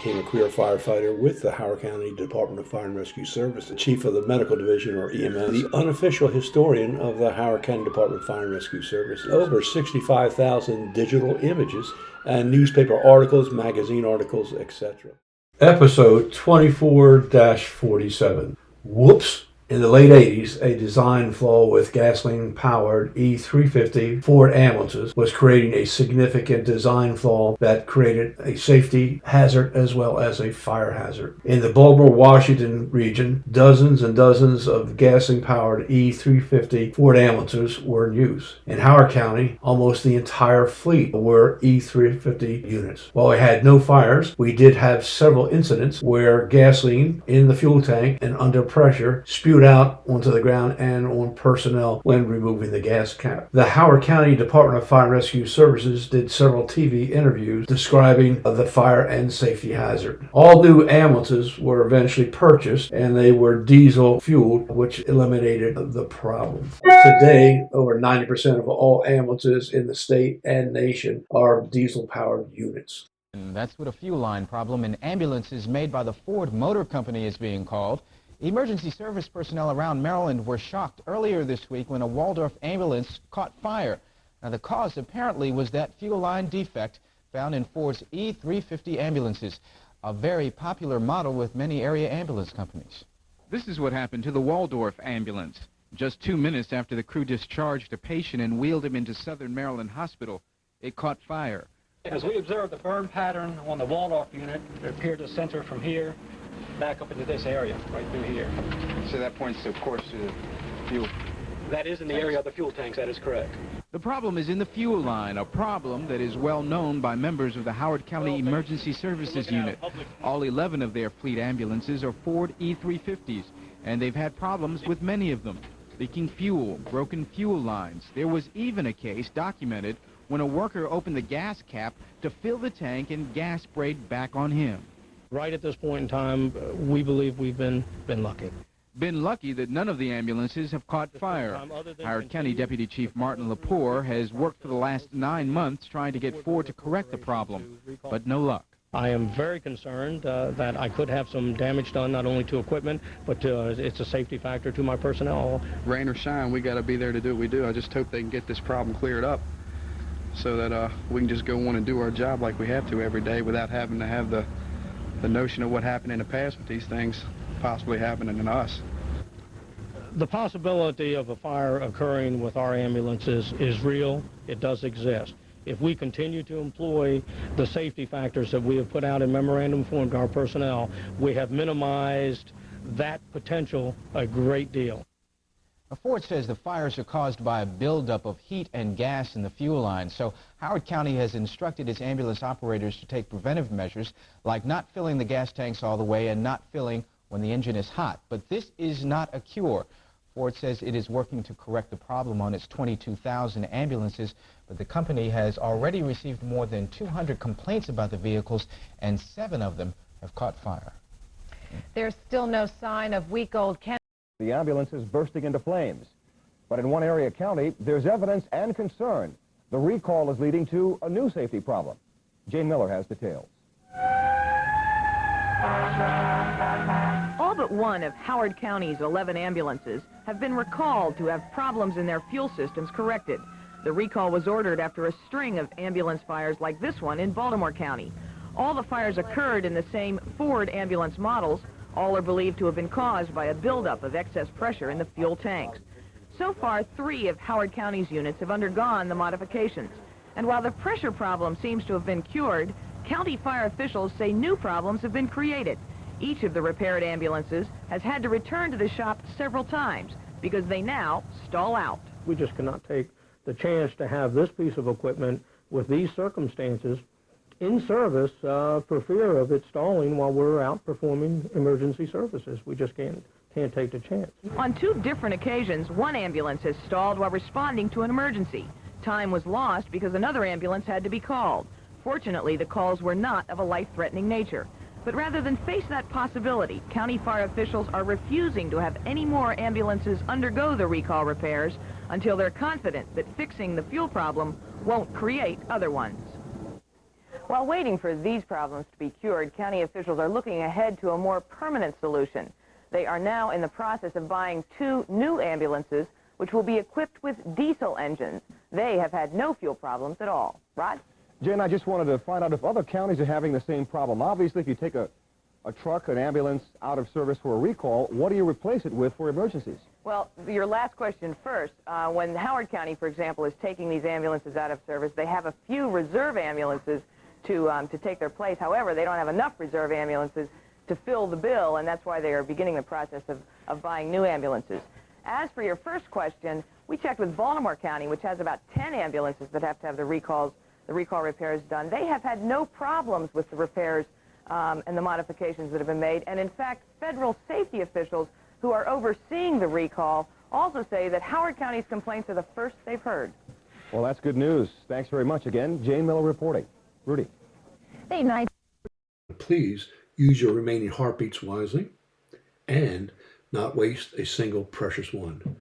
became a career firefighter with the Howard County Department of Fire and Rescue Service, the chief of the medical division, or EMS, the unofficial historian of the Howard County Department of Fire and Rescue Services. Over 65,000 digital images and newspaper articles, magazine articles, etc. Episode 24-47. Whoops! In the late 80s, a design flaw with gasoline-powered E350 Ford ambulances was creating a significant design flaw that created a safety hazard as well as a fire hazard. In the Baltimore, Washington region, dozens and dozens of gasoline-powered E350 Ford ambulances were in use. In Howard County, almost the entire fleet were E350 units. While we had no fires, we did have several incidents where gasoline in the fuel tank and under pressure spewed out onto the ground and on personnel when removing the gas cap. The Howard County Department of Fire and Rescue Services did several TV interviews describing the fire and safety hazard. All new ambulances were eventually purchased and they were diesel fueled, which eliminated the problem. Today, over 90% of all ambulances in the state and nation are diesel powered units. And that's what a fuel line problem in ambulances made by the Ford Motor Company is being called. Emergency service personnel around Maryland were shocked earlier this week when a Waldorf ambulance caught fire. Now, the cause apparently was that fuel line defect found in Ford's E350 ambulances, a very popular model with many area ambulance companies. This is what happened to the Waldorf ambulance. Just 2 minutes after the crew discharged a patient and wheeled him into Southern Maryland Hospital, it caught fire. As we observed the burn pattern on the Waldorf unit, it appeared to center from here back up into this area, right through here. So that points, of course, to the fuel. That is in the area of the fuel tanks, that is correct. The problem is in the fuel line, a problem that is well known by members of the Howard County Emergency Services Unit. All 11 of their fleet ambulances are Ford E350s, and they've had problems with many of them. Leaking fuel, broken fuel lines. There was even a case documented when a worker opened the gas cap to fill the tank and gas sprayed back on him. Right at this point in time, we believe we've been lucky. Been lucky that none of the ambulances have caught fire. Howard County Deputy Chief Martin Lepore has worked for the last 9 months trying to get Ford to correct the problem, but no luck. I am very concerned that I could have some damage done not only to equipment, but it's a safety factor to my personnel. Rain or shine, we got to be there to do what we do. I just hope they can get this problem cleared up so that we can just go on and do our job like we have to every day without having to have the notion of what happened in the past with these things possibly happening to us. The possibility of a fire occurring with our ambulances is real. It does exist. If we continue to employ the safety factors that we have put out in memorandum form to our personnel, we have minimized that potential a great deal. Ford says the fires are caused by a buildup of heat and gas in the fuel line, so Howard County has instructed its ambulance operators to take preventive measures like not filling the gas tanks all the way and not filling when the engine is hot. But this is not a cure. Ford says it is working to correct the problem on its 22,000 ambulances, but the company has already received more than 200 complaints about the vehicles, and 7 of them have caught fire. There's still no sign of week-old cancer. The ambulance is bursting into flames. But in one area county, there's evidence and concern. The recall is leading to a new safety problem. Jane Miller has details. All but one of Howard County's 11 ambulances have been recalled to have problems in their fuel systems corrected. The recall was ordered after a string of ambulance fires like this one in Baltimore County. All the fires occurred in the same Ford ambulance models. All are believed to have been caused by a buildup of excess pressure in the fuel tanks. So far, 3 of Howard County's units have undergone the modifications. And while the pressure problem seems to have been cured, county fire officials say new problems have been created. Each of the repaired ambulances has had to return to the shop several times because they now stall out. We just cannot take the chance to have this piece of equipment with these circumstances in service for fear of it stalling while we're out performing emergency services. We just can't take the chance. On 2 different occasions, one ambulance has stalled while responding to an emergency. Time was lost because another ambulance had to be called. Fortunately, the calls were not of a life-threatening nature. But rather than face that possibility, county fire officials are refusing to have any more ambulances undergo the recall repairs until they're confident that fixing the fuel problem won't create other ones. While waiting for these problems to be cured, county officials are looking ahead to a more permanent solution. They are now in the process of buying 2 new ambulances, which will be equipped with diesel engines. They have had no fuel problems at all. Rod? Jane, I just wanted to find out if other counties are having the same problem. Obviously, if you take a truck, an ambulance out of service for a recall, what do you replace it with for emergencies? Well, your last question first. When Howard County, for example, is taking these ambulances out of service, they have a few reserve ambulances to take their place. However, they don't have enough reserve ambulances to fill the bill, and that's why they are beginning the process of buying new ambulances. As for your first question, we checked with Baltimore County, which has about 10 ambulances that have to have the recall repairs done. They have had no problems with the repairs and the modifications that have been made. And in fact, federal safety officials who are overseeing the recall also say that Howard County's complaints are the first they've heard. Well, that's good news. Thanks very much again. Jane Miller reporting. Rudy. Please use your remaining heartbeats wisely and not waste a single precious one.